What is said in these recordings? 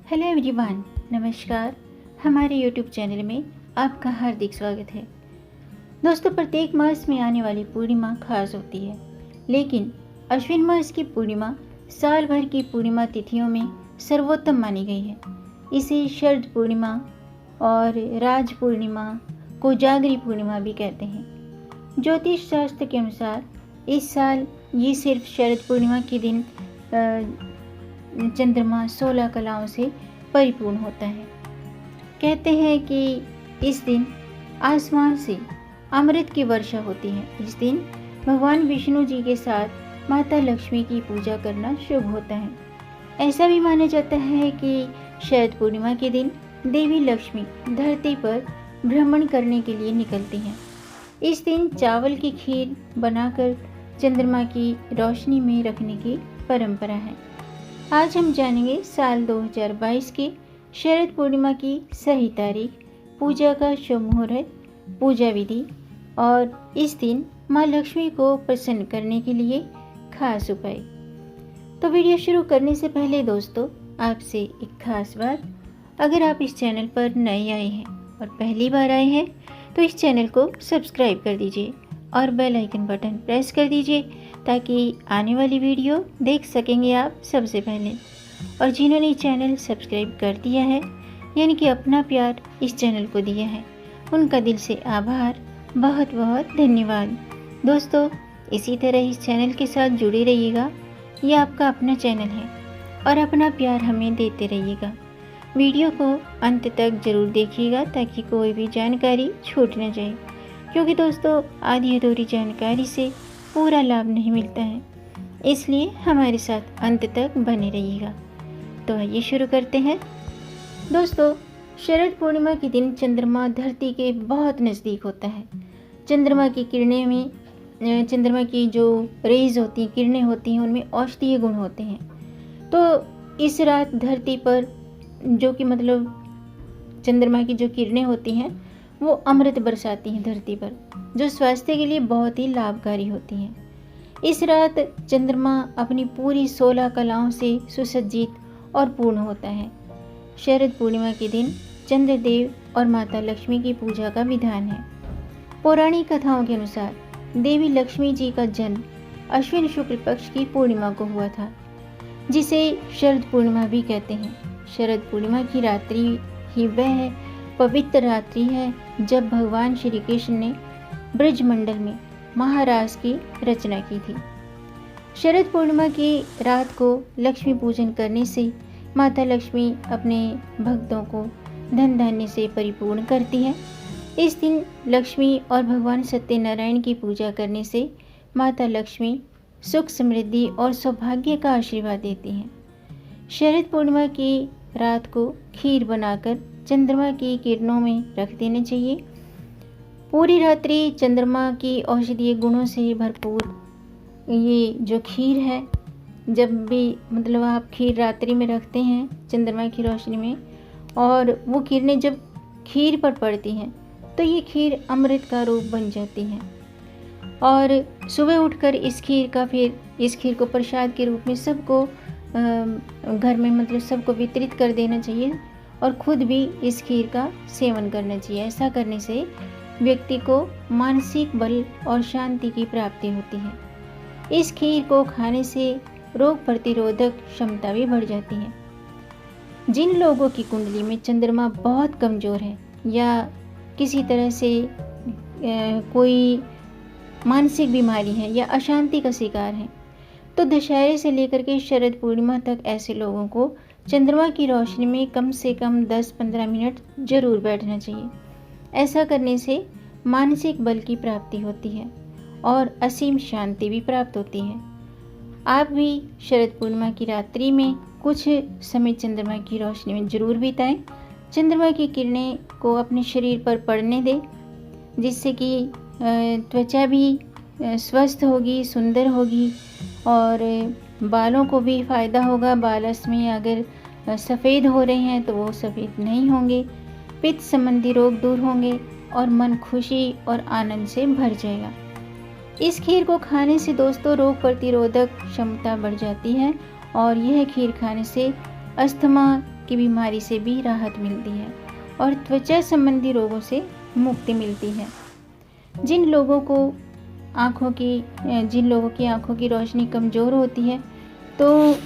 Hello everyone, नमस्कार। हमारे YouTube channel में आपका हार्दिक स्वागत है। दोस्तों, प्रत्येक मास में आने वाली पूर्णिमा खास होती है, लेकिन अश्विन मास की पूर्णिमा साल भर की पूर्णिमा तिथियों में सर्वोत्तम मानी गई है। इसे शरद पूर्णिमा और राज पूर्णिमा, कोजागरी पूर्णिमा भी कहते हैं। ज्योतिष शास्त्र के अनुसार इस साल ये सिर्फ शरद पूर्णिमा के दिन चंद्रमा 16 कलाओं से परिपूर्ण होता है। कहते हैं कि इस दिन आसमान से अमृत की वर्षा होती है। इस दिन भगवान विष्णु जी के साथ माता लक्ष्मी की पूजा करना शुभ होता है। ऐसा भी माना जाता है कि शरद पूर्णिमा के दिन देवी लक्ष्मी धरती पर भ्रमण करने के लिए निकलती हैं। इस दिन चावल की खीर बनाकर चंद्रमा की रोशनी में रखने की परंपरा है। आज हम जानेंगे साल 2022 के शरद पूर्णिमा की सही तारीख, पूजा का शुभ मुहूर्त, पूजा विधि और इस दिन माँ लक्ष्मी को प्रसन्न करने के लिए खास उपाय। तो वीडियो शुरू करने से पहले दोस्तों, आपसे एक खास बात, अगर आप इस चैनल पर नए आए हैं और पहली बार आए हैं तो इस चैनल को सब्सक्राइब कर दीजिए और बेल आइकन बटन प्रेस कर दीजिए ताकि आने वाली वीडियो देख सकेंगे आप सबसे पहले। और जिन्होंने चैनल सब्सक्राइब कर दिया है, यानी कि अपना प्यार इस चैनल को दिया है, उनका दिल से आभार, बहुत बहुत धन्यवाद। दोस्तों, इसी तरह इस चैनल के साथ जुड़े रहिएगा। ये आपका अपना चैनल है और अपना प्यार हमें देते रहिएगा। वीडियो को अंत तक ज़रूर देखिएगा ताकि कोई भी जानकारी छूट न जाए, क्योंकि दोस्तों आधी अधूरी जानकारी से पूरा लाभ नहीं मिलता है। इसलिए हमारे साथ अंत तक बने रहिएगा। तो आइए शुरू करते हैं। दोस्तों, शरद पूर्णिमा के दिन चंद्रमा धरती के बहुत नज़दीक होता है। चंद्रमा की किरणें में चंद्रमा की जो रेज होती हैं, किरणें होती हैं, उनमें औषधीय गुण होते हैं। तो इस रात धरती पर जो कि चंद्रमा की जो किरणें होती हैं वो अमृत बरसाती हैं धरती पर, जो स्वास्थ्य के लिए बहुत ही लाभकारी होती हैं। इस रात चंद्रमा अपनी पूरी 16 कलाओं से सुसज्जित और पूर्ण होता है। शरद पूर्णिमा के दिन चंद्रदेव और माता लक्ष्मी की पूजा का विधान है। पौराणिक कथाओं के अनुसार देवी लक्ष्मी जी का जन्म अश्विन शुक्ल पक्ष की पूर्णिमा को हुआ था, जिसे शरद पूर्णिमा भी कहते हैं। शरद पूर्णिमा की रात्रि ही वह पवित्र रात्रि है जब भगवान श्री कृष्ण ने ब्रजमंडल में महारास की रचना की थी। शरद पूर्णिमा की रात को लक्ष्मी पूजन करने से माता लक्ष्मी अपने भक्तों को धन धान्य से परिपूर्ण करती है। इस दिन लक्ष्मी और भगवान सत्यनारायण की पूजा करने से माता लक्ष्मी सुख, समृद्धि और सौभाग्य का आशीर्वाद देती हैं। शरद पूर्णिमा की रात को खीर बनाकर चंद्रमा की किरणों में रख देना चाहिए। पूरी रात्रि चंद्रमा की औषधीय गुणों से भरपूर ये जो खीर है, जब भी आप खीर रात्रि में रखते हैं चंद्रमा की रोशनी में, और वो किरणें जब खीर पर पड़ती हैं तो ये खीर अमृत का रूप बन जाती है। और सुबह उठकर इस खीर को प्रसाद के रूप में सबको घर में सबको वितरित कर देना चाहिए और खुद भी इस खीर का सेवन करना चाहिए। ऐसा करने से व्यक्ति को मानसिक बल और शांति की प्राप्ति होती है। इस खीर को खाने से रोग प्रतिरोधक क्षमता भी बढ़ जाती है। जिन लोगों की कुंडली में चंद्रमा बहुत कमज़ोर है या किसी तरह से कोई मानसिक बीमारी है या अशांति का शिकार है, तो दशहरे से लेकर के शरद पूर्णिमा तक ऐसे लोगों को चंद्रमा की रोशनी में कम से कम 10-15 मिनट जरूर बैठना चाहिए। ऐसा करने से मानसिक बल की प्राप्ति होती है और असीम शांति भी प्राप्त होती है। आप भी शरद पूर्णिमा की रात्रि में कुछ समय चंद्रमा की रोशनी में जरूर बिताएं। चंद्रमा की किरणें को अपने शरीर पर पड़ने दें, जिससे कि त्वचा भी स्वस्थ होगी, सुंदर होगी और बालों को भी फ़ायदा होगा। बाल में अगर सफ़ेद हो रहे हैं तो वो सफ़ेद नहीं होंगे। पित्त संबंधी रोग दूर होंगे और मन खुशी और आनंद से भर जाएगा। इस खीर को खाने से दोस्तों रोग प्रतिरोधक क्षमता बढ़ जाती है और यह खीर खाने से अस्थमा, की बीमारी से भी राहत मिलती है और त्वचा संबंधी रोगों से मुक्ति मिलती है। जिन लोगों की आँखों की रोशनी कमज़ोर होती है तो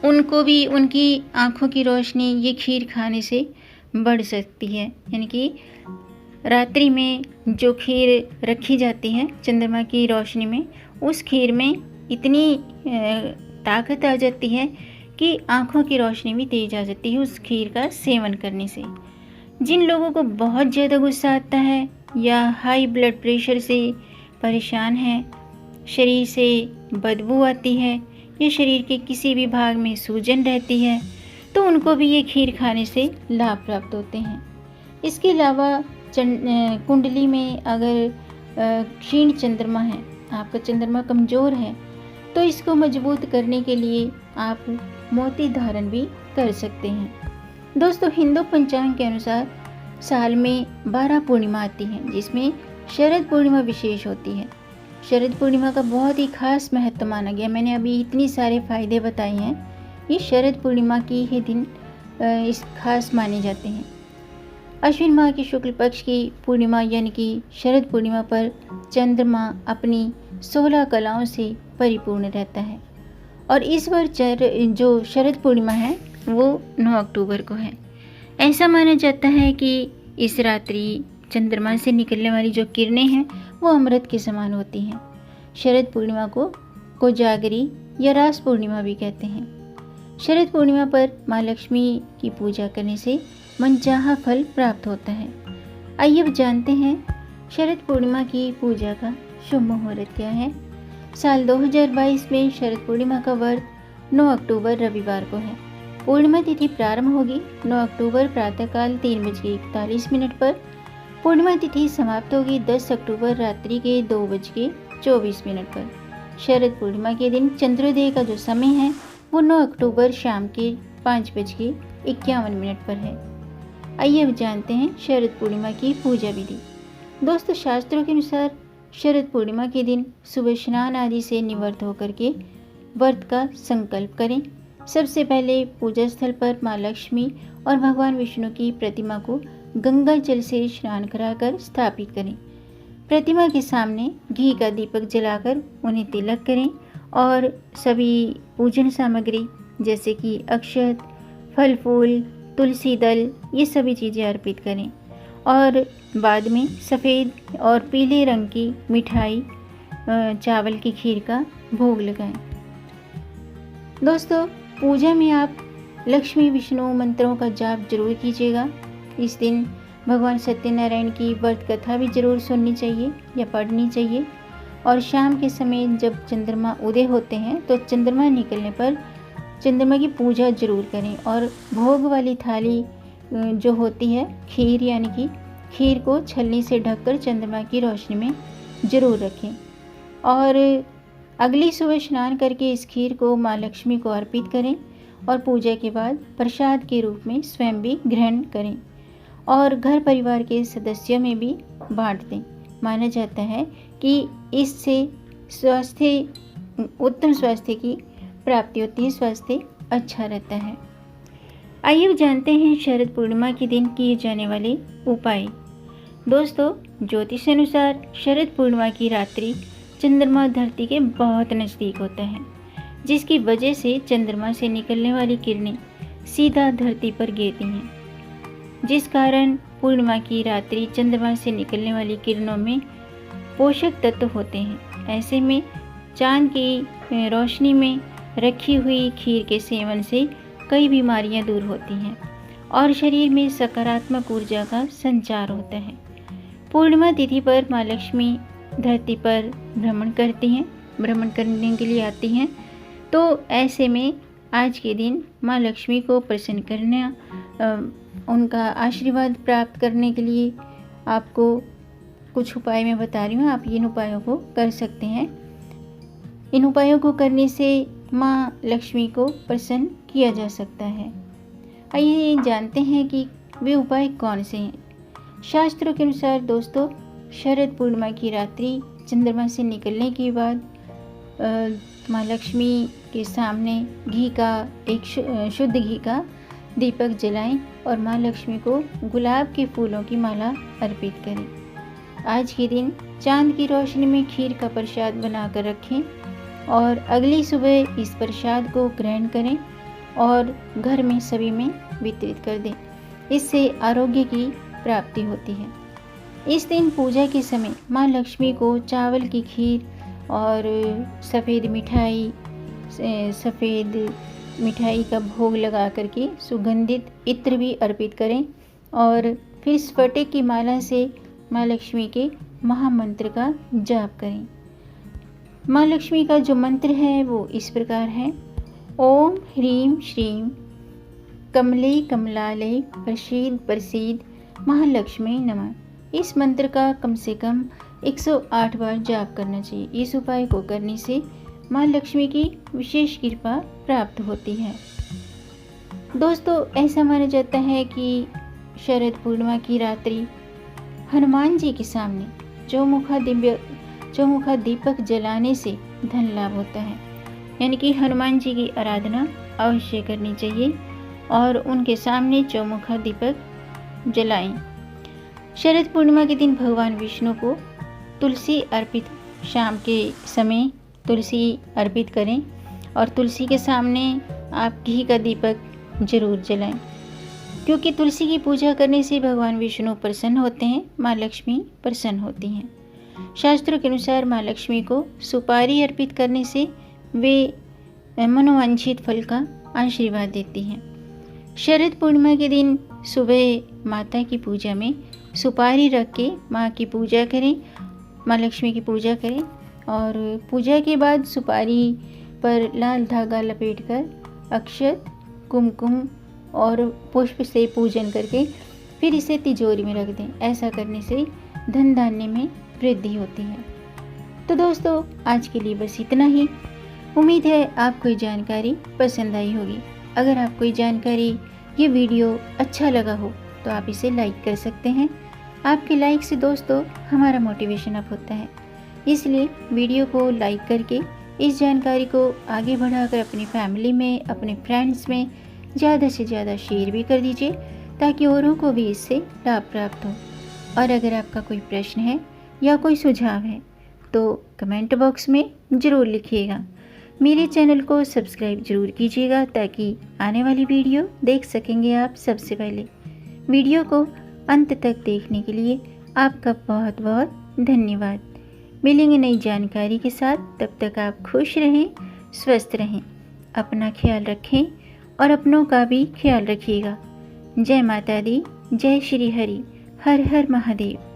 उनको भी उनकी आँखों की रोशनी ये खीर खाने से बढ़ सकती है। यानी कि रात्रि में जो खीर रखी जाती है चंद्रमा की रोशनी में, उस खीर में इतनी ताकत आ जाती है कि आँखों की रोशनी भी तेज आ जाती है उस खीर का सेवन करने से। जिन लोगों को बहुत ज़्यादा गुस्सा आता है या हाई ब्लड प्रेशर से परेशान हैं, शरीर से बदबू आती है या शरीर के किसी भी भाग में सूजन रहती है, तो उनको भी ये खीर खाने से लाभ प्राप्त होते हैं। इसके अलावा कुंडली में अगर क्षीण चंद्रमा है, आपका चंद्रमा कमज़ोर है, तो इसको मजबूत करने के लिए आप मोती धारण भी कर सकते हैं। दोस्तों, हिंदू पंचांग के अनुसार साल में 12 पूर्णिमा आती हैं, जिसमें शरद पूर्णिमा विशेष होती है। शरद पूर्णिमा का बहुत ही खास महत्व माना गया। मैंने अभी इतनी सारे फायदे बताए हैं, ये शरद पूर्णिमा की ही दिन इस खास माने जाते हैं। अश्विन माह की शुक्ल पक्ष की पूर्णिमा यानी कि शरद पूर्णिमा पर चंद्रमा अपनी 16 कलाओं से परिपूर्ण रहता है और इस बार जो शरद पूर्णिमा है वो 9 अक्टूबर को है। ऐसा माना जाता है कि इस रात्रि चंद्रमा से निकलने वाली जो किरणें हैं वो अमृत के समान होती हैं। शरद पूर्णिमा को कोजागरी या रास पूर्णिमा भी कहते हैं। शरद पूर्णिमा पर माँ लक्ष्मी की पूजा करने से मनचाहा फल प्राप्त होता है। आइए अब जानते हैं शरद पूर्णिमा की पूजा का शुभ मुहूर्त क्या है। साल 2022 में शरद पूर्णिमा का व्रत 9 अक्टूबर रविवार को है। पूर्णिमा तिथि प्रारंभ होगी 9 अक्टूबर प्रातःकाल 3:41 पर। पूर्णिमा तिथि समाप्त होगी 10 अक्टूबर रात्रि के 2:24 पर। शरद पूर्णिमा के दिन चंद्रोदय का जो समय है वो 9 अक्टूबर शाम के 5:51 पर है। आइए अब जानते हैं शरद पूर्णिमा की पूजा विधि। दोस्तों, शास्त्रों के अनुसार शरद पूर्णिमा के दिन सुबह स्नान आदि से निवृत्त होकर के व्रत का संकल्प करें। सबसे पहले पूजा स्थल पर माँ लक्ष्मी और भगवान विष्णु की प्रतिमा को गंगा जल से स्नान कराकर स्थापित करें। प्रतिमा के सामने घी का दीपक जलाकर उन्हें तिलक करें और सभी पूजन सामग्री जैसे कि अक्षत, फल फूल, तुलसी दल, ये सभी चीज़ें अर्पित करें और बाद में सफ़ेद और पीले रंग की मिठाई चावल की खीर का भोग लगाएं। दोस्तों, पूजा में आप लक्ष्मी विष्णु मंत्रों का जाप जरूर कीजिएगा। इस दिन भगवान सत्यनारायण की व्रत कथा भी जरूर सुननी चाहिए या पढ़नी चाहिए। और शाम के समय जब चंद्रमा उदय होते हैं तो चंद्रमा निकलने पर चंद्रमा की पूजा जरूर करें और भोग वाली थाली जो होती है खीर, यानी कि खीर को छलनी से ढककर चंद्रमा की रोशनी में जरूर रखें और अगली सुबह स्नान करके इस खीर को माँ लक्ष्मी को अर्पित करें और पूजा के बाद प्रसाद के रूप में स्वयं भी ग्रहण करें और घर परिवार के सदस्यों में भी बांट दें। माना जाता है कि इससे उत्तम स्वास्थ्य की प्राप्ति होती है, स्वास्थ्य अच्छा रहता है। आइए अब जानते हैं शरद पूर्णिमा के दिन किए जाने वाले उपाय। दोस्तों, ज्योतिष अनुसार शरद पूर्णिमा की रात्रि चंद्रमा धरती के बहुत नज़दीक होता है, जिसकी वजह से चंद्रमा से निकलने वाली किरणें सीधा धरती पर गिरती हैं, जिस कारण पूर्णिमा की रात्रि चंद्रमा से निकलने वाली किरणों में पोषक तत्व होते हैं। ऐसे में चांद की रोशनी में रखी हुई खीर के सेवन से कई बीमारियां दूर होती हैं और शरीर में सकारात्मक ऊर्जा का संचार होता है। पूर्णिमा तिथि पर माँ लक्ष्मी धरती पर भ्रमण करने के लिए आती हैं, तो ऐसे में आज के दिन माँ लक्ष्मी को प्रसन्न करना, उनका आशीर्वाद प्राप्त करने के लिए आपको कुछ उपाय मैं बता रही हूँ। आप इन उपायों को कर सकते हैं। इन उपायों को करने से माँ लक्ष्मी को प्रसन्न किया जा सकता है। आइए जानते हैं कि वे उपाय कौन से हैं। शास्त्रों के अनुसार दोस्तों, शरद पूर्णिमा की रात्रि चंद्रमा से निकलने के बाद माँ लक्ष्मी के सामने घी का शुद्ध घी का दीपक जलाएं और माँ लक्ष्मी को गुलाब के फूलों की माला अर्पित करें। आज के दिन चांद की रोशनी में खीर का प्रसाद बनाकर रखें और अगली सुबह इस प्रसाद को ग्रहण करें और घर में सभी में वितरित कर दें। इससे आरोग्य की प्राप्ति होती है। इस दिन पूजा के समय माँ लक्ष्मी को चावल की खीर और सफ़ेद मिठाई का भोग लगा करके सुगंधित इत्र भी अर्पित करें और फिर स्फटिक की माला से माँ लक्ष्मी के महामंत्र का जाप करें। माँ लक्ष्मी का जो मंत्र है वो इस प्रकार है। ओम ह्रीं श्रीं कमले कमलालय प्रसीद प्रसीद महालक्ष्मी नमः। इस मंत्र का कम से कम 108 बार जाप करना चाहिए। इस उपाय को करने से माँ लक्ष्मी की विशेष कृपा प्राप्त होती है। दोस्तों, ऐसा माना जाता है कि शरद पूर्णिमा की रात्रि हनुमान जी के सामने चौमुखा दीपक जलाने से धन लाभ होता है। यानी कि हनुमान जी की आराधना अवश्य करनी चाहिए और उनके सामने चौमुखा दीपक जलाएं। शरद पूर्णिमा के दिन भगवान विष्णु को तुलसी अर्पित शाम के समय तुलसी अर्पित करें और तुलसी के सामने आप घी का दीपक जरूर जलाएं, क्योंकि तुलसी की पूजा करने से भगवान विष्णु प्रसन्न होते हैं, माँ लक्ष्मी प्रसन्न होती हैं। शास्त्रों के अनुसार माँ लक्ष्मी को सुपारी अर्पित करने से वे मनोवांछित फल का आशीर्वाद देती हैं। शरद पूर्णिमा के दिन सुबह माता की पूजा में सुपारी रख के माँ की पूजा करें, माँ लक्ष्मी की पूजा करें और पूजा के बाद सुपारी पर लाल धागा लपेटकर अक्षत, कुमकुम और पुष्प से पूजन करके फिर इसे तिजोरी में रख दें। ऐसा करने से धन धान्य में वृद्धि होती है। तो दोस्तों, आज के लिए बस इतना ही। उम्मीद है आपको ये जानकारी पसंद आई होगी। अगर आपको ये जानकारी, ये वीडियो अच्छा लगा हो तो आप इसे लाइक कर सकते हैं। आपके लाइक से दोस्तों हमारा मोटिवेशन अप होता है, इसलिए वीडियो को लाइक करके इस जानकारी को आगे बढ़ाकर अपनी फैमिली में, अपने फ्रेंड्स में ज़्यादा से ज़्यादा शेयर भी कर दीजिए ताकि औरों को भी इससे लाभ प्राप्त हो। और अगर आपका कोई प्रश्न है या कोई सुझाव है तो कमेंट बॉक्स में ज़रूर लिखिएगा। मेरे चैनल को सब्सक्राइब जरूर कीजिएगा ताकि आने वाली वीडियो देख सकेंगे आप सबसे पहले। वीडियो को अंत तक देखने के लिए आपका बहुत बहुत धन्यवाद। मिलेंगे नई जानकारी के साथ, तब तक आप खुश रहें, स्वस्थ रहें, अपना ख्याल रखें और अपनों का भी ख्याल रखिएगा। जय माता दी, जय श्री हरि, हर हर महादेव।